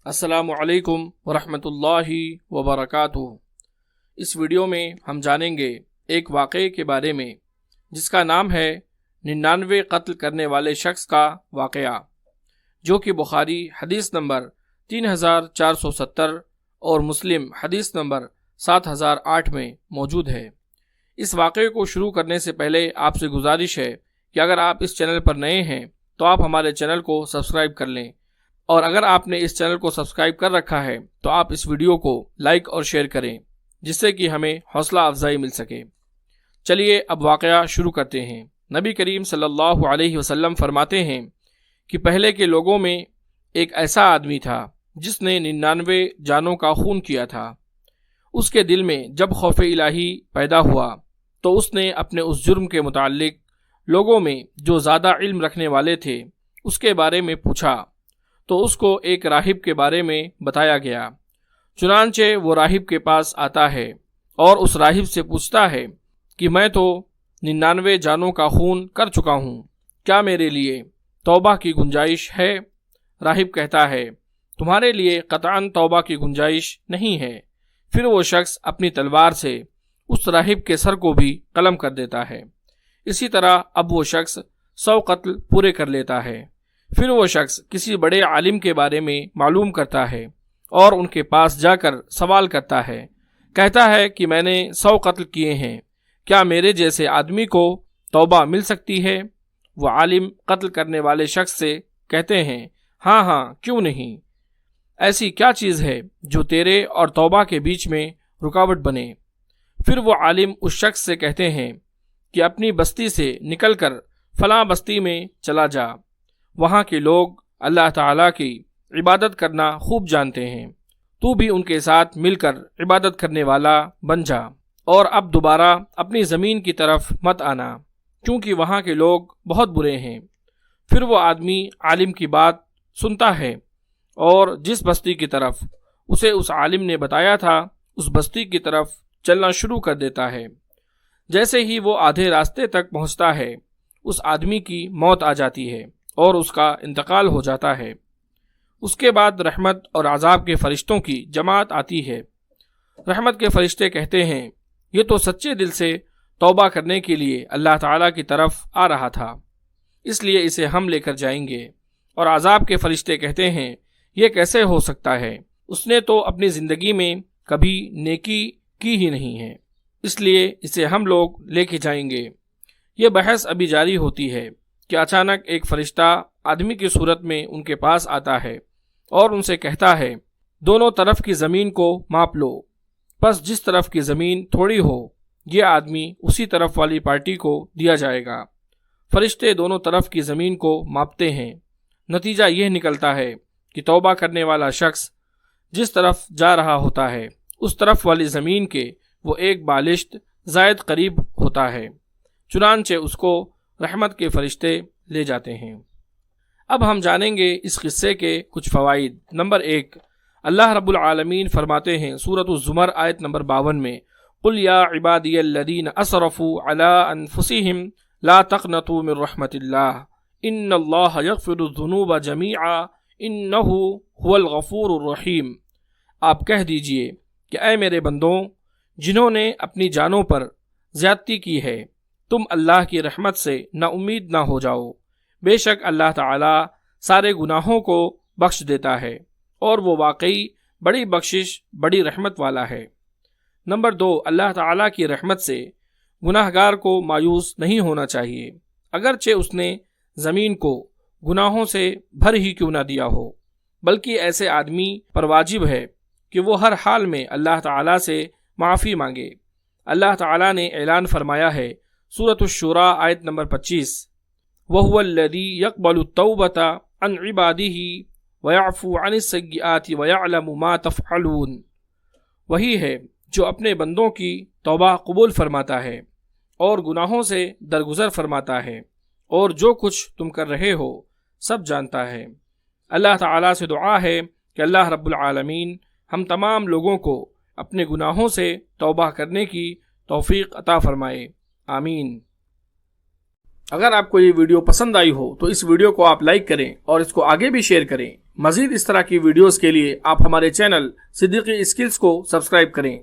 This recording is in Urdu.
السلام علیکم ورحمۃ اللہ وبرکاتہ۔ اس ویڈیو میں ہم جانیں گے ایک واقعے کے بارے میں جس کا نام ہے 99 قتل کرنے والے شخص کا واقعہ، جو کہ بخاری حدیث نمبر 3470 اور مسلم حدیث نمبر 7008 میں موجود ہے۔ اس واقعے کو شروع کرنے سے پہلے آپ سے گزارش ہے کہ اگر آپ اس چینل پر نئے ہیں تو آپ ہمارے چینل کو سبسکرائب کر لیں، اور اگر آپ نے اس چینل کو سبسکرائب کر رکھا ہے تو آپ اس ویڈیو کو لائک اور شیئر کریں، جس سے کہ ہمیں حوصلہ افزائی مل سکے۔ چلیے اب واقعہ شروع کرتے ہیں۔ نبی کریم صلی اللہ علیہ وسلم فرماتے ہیں کہ پہلے کے لوگوں میں ایک ایسا آدمی تھا جس نے 99 جانوں کا خون کیا تھا۔ اس کے دل میں جب خوف الہی پیدا ہوا تو اس نے اپنے اس جرم کے متعلق لوگوں میں جو زیادہ علم رکھنے والے تھے اس کے بارے میں پوچھا، تو اس کو ایک راہب کے بارے میں بتایا گیا۔ چنانچہ وہ راہب کے پاس آتا ہے اور اس راہب سے پوچھتا ہے کہ میں تو 99 جانوں کا خون کر چکا ہوں، کیا میرے لیے توبہ کی گنجائش ہے؟ راہب کہتا ہے تمہارے لیے قطعاً توبہ کی گنجائش نہیں ہے۔ پھر وہ شخص اپنی تلوار سے اس راہب کے سر کو بھی قلم کر دیتا ہے۔ اسی طرح اب وہ شخص 100 قتل پورے کر لیتا ہے۔ پھر وہ شخص کسی بڑے عالم کے بارے میں معلوم کرتا ہے اور ان کے پاس جا کر سوال کرتا ہے، کہتا ہے کہ میں نے 100 قتل کیے ہیں، کیا میرے جیسے آدمی کو توبہ مل سکتی ہے؟ وہ عالم قتل کرنے والے شخص سے کہتے ہیں ہاں کیوں نہیں، ایسی کیا چیز ہے جو تیرے اور توبہ کے بیچ میں رکاوٹ بنے؟ پھر وہ عالم اس شخص سے کہتے ہیں کہ اپنی بستی سے نکل کر فلاں بستی میں چلا جا، وہاں کے لوگ اللہ تعالیٰ کی عبادت کرنا خوب جانتے ہیں، تو بھی ان کے ساتھ مل کر عبادت کرنے والا بن جا، اور اب دوبارہ اپنی زمین کی طرف مت آنا، کیونکہ وہاں کے لوگ بہت برے ہیں۔ پھر وہ آدمی عالم کی بات سنتا ہے اور جس بستی کی طرف اسے اس عالم نے بتایا تھا اس بستی کی طرف چلنا شروع کر دیتا ہے۔ جیسے ہی وہ آدھے راستے تک پہنچتا ہے اس آدمی کی موت آ جاتی ہے اور اس کا انتقال ہو جاتا ہے۔ اس کے بعد رحمت اور عذاب کے فرشتوں کی جماعت آتی ہے۔ رحمت کے فرشتے کہتے ہیں یہ تو سچے دل سے توبہ کرنے کے لیے اللہ تعالیٰ کی طرف آ رہا تھا، اس لیے اسے ہم لے کر جائیں گے۔ اور عذاب کے فرشتے کہتے ہیں یہ کیسے ہو سکتا ہے، اس نے تو اپنی زندگی میں کبھی نیکی کی ہی نہیں ہے، اس لیے اسے ہم لوگ لے کے جائیں گے۔ یہ بحث ابھی جاری ہوتی ہے کہ اچانک ایک فرشتہ آدمی کی صورت میں ان کے پاس آتا ہے اور ان سے کہتا ہے دونوں طرف کی زمین کو ماپ لو، پس جس طرف کی زمین تھوڑی ہو یہ آدمی اسی طرف والی پارٹی کو دیا جائے گا۔ فرشتے دونوں طرف کی زمین کو ماپتے ہیں، نتیجہ یہ نکلتا ہے کہ توبہ کرنے والا شخص جس طرف جا رہا ہوتا ہے اس طرف والی زمین کے وہ ایک بالشت زائد قریب ہوتا ہے، چنانچہ اس کو رحمت کے فرشتے لے جاتے ہیں۔ اب ہم جانیں گے اس قصے کے کچھ فوائد۔ نمبر 1، اللہ رب العالمین فرماتے ہیں سورۃ الزمر آیت نمبر 52 میں قُلْ يَا عِبَادِيَ الَّذِينَ أَسْرَفُوا عَلَىٰ أَنفُسِهِمْ لَا تَقْنَطُوا مِن رَحْمَةِ اللَّهِ إِنَّ اللَّهَ يَغْفِرُ الذُّنُوبَ جَمِيعًا إِنَّهُ هُوَ الْغَفُورُ الرَّحِيمُ۔ آپ کہہ دیجئے کہ اے میرے بندوں جنہوں نے اپنی جانوں پر زیادتی کی ہے، تم اللہ کی رحمت سے نا امید نہ ہو جاؤ، بے شک اللہ تعالیٰ سارے گناہوں کو بخش دیتا ہے اور وہ واقعی بڑی بخشش بڑی رحمت والا ہے۔ نمبر 2، اللہ تعالیٰ کی رحمت سے گناہ گار کو مایوس نہیں ہونا چاہیے، اگرچہ اس نے زمین کو گناہوں سے بھر ہی کیوں نہ دیا ہو، بلکہ ایسے آدمی پر واجب ہے کہ وہ ہر حال میں اللہ تعالیٰ سے معافی مانگے۔ اللہ تعالیٰ نے اعلان فرمایا ہے سورۃ الشورى آیت نمبر 25 وَهُوَ الَّذِي يَقْبَلُ التَّوْبَةَ عَنْ عِبَادِهِ وَيَعْفُو عَنِ السَّيِّئَاتِ وَيَعْلَمُ مَا تَفْعَلُونَ، وہی ہے جو اپنے بندوں کی توبہ قبول فرماتا ہے اور گناہوں سے درگزر فرماتا ہے، اور جو کچھ تم کر رہے ہو سب جانتا ہے۔ اللہ تعالیٰ سے دعا ہے کہ اللہ رب العالمین ہم تمام لوگوں کو اپنے گناہوں سے توبہ کرنے کی توفیق عطا فرمائے، آمین۔ اگر آپ کو یہ ویڈیو پسند آئی ہو تو اس ویڈیو کو آپ لائک کریں اور اس کو آگے بھی شیئر کریں۔ مزید اس طرح کی ویڈیوز کے لیے آپ ہمارے چینل صدیقی اسکلز کو سبسکرائب کریں۔